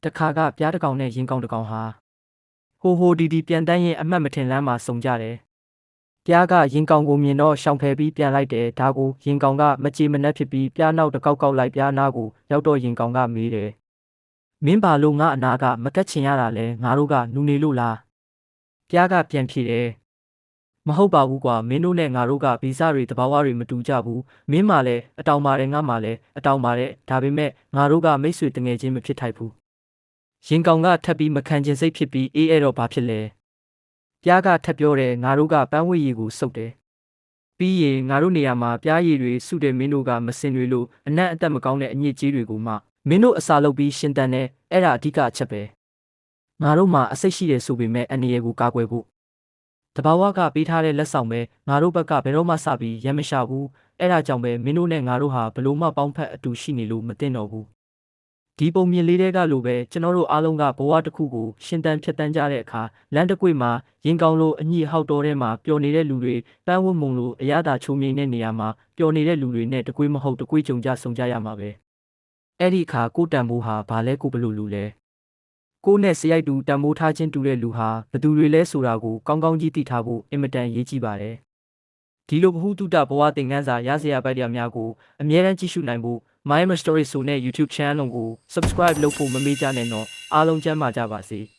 တခါကပြားတစ်ကောင်နဲ့ရင်ကောင်တစ်ကောင်ဟာဟိုဒီပြန်တန်းရင်အမှတ်မထင်လမ်းမှာစုံကြတယ်။ပြားကရင်ကောင်ကိုမြင်တော့ရှောင်ဖယ်ပြီးပြန်လိုက်တယ်ဒါကိုရင်ကောင်ကမကြေမနက်ဖြစ်ပြီးပြားနောက်တစ်ကောက်လိုက်ပြားနာကိုရောက်တော့ရင်ကောင်ကမေးတယ်။မင်းပါလို့ငါအနာကမကတ်ချင်ရတာလဲငါတို့ကနူနေလို့လား။ပြားကပြန်ဖြေတယ်။မဟုတ်ပါဘူးကွာမင်းတို့နဲ့ငါတို့ကဗီဇတွေတဘာဝတွေမတူကြဘူးမင်းမှလည်းအတောင်ပါတယ်ငါမှလည်းအတောင်ပါတယ်ဒါပေမဲ့ငါတို့ကမိတ်ဆွေတငယ်ချင်းမဖြစ်ထိုက်ဘူးရင်ကောင်ကထပ်ပြီးမခံကျင်စိတ်ဖြစ်ပြီးအေးအဲ့တော့ဘာဖြစ်လဲပြားကထပ်ပြောတယ်ငါတို့ကပန်းဝေးရည်ကိုစုပ်တယ်ပြီးရင်ငါတို့နေရာမှာပြားရည်တွေစုတယ်မင်းတို့ကမစင်တွေလို့အနက်အသက်မကောင်းတဲ့အညစ်အကြေးတွေကိုမှမင်းတို့အစာလုပ်ပြီးရှင်းတန်းတယ်အဲ့ဒါအဓိကအချက်ပဲငါတို့မှာအစိတ်ရှိတယ်ဆိုပေမဲ့အန္တရာယ်ကိုကာကွယ်ဖို့တဘာဝကပေးထားတဲ့လက်ဆောင်ပဲငါတို့ဘက်ကဘယ်တော့မှစပြီးရမ်းမရှာဘူးအဲ့ဒါကြောင့်ပဲမင်းတို့နဲ့ငါတို့ဟာဘလို့မှပေါင်းဖက်အတူရှိနေလို့မသိတော့ဘူးဒီပုံမြင်လေးတွေကလိုပဲကျွန်တော်တို့အားလုံးကဘဝတစ်ခုကိုရှင်းတန်းဖြတ်တန်းကြတဲ့အခါလမ်းတစ်ကွေ့မှာရင်ကောင်းလို့အညိဟောက်တော်ထဲမှာပျော်နေတဲ့လူတွေပန်းဝတ်မုံလို့အရသာချုံမြိန်တဲ့နေရာမှာပျော်နေတဲ့လူတွေနဲ့တကွေ့မဟုတ်တကွေ့ကြုံကြဆုံကြရမှာပဲအဲ့ဒီအခါကိုတန်ဖိုးဟာဘာလဲကိုဘလို့လူလဲကိုနဲ့စရိုက်တူတန်ဖိုးထားခြင်းတူတဲ့လူဟာဘသူတွေလဲဆိုတာကိုကောင်းကောင်းကြီးသိထားဖို့အင်မတန်ရေးကြည့်ပါတယ်ဒီလိုဘ ഹു တုတဘဝသင်ခန်းစာရစရာပိုက်တရားများကိုအမြဲတမ်းကြည့်ရှုနိုင်ဖို့ My Story ဆိုတဲ့ YouTube channel ကို subscribe လုပ်ဖို့မမေ့ကြနဲ့တော့အားလုံးကျန်းမာကြပါစေ။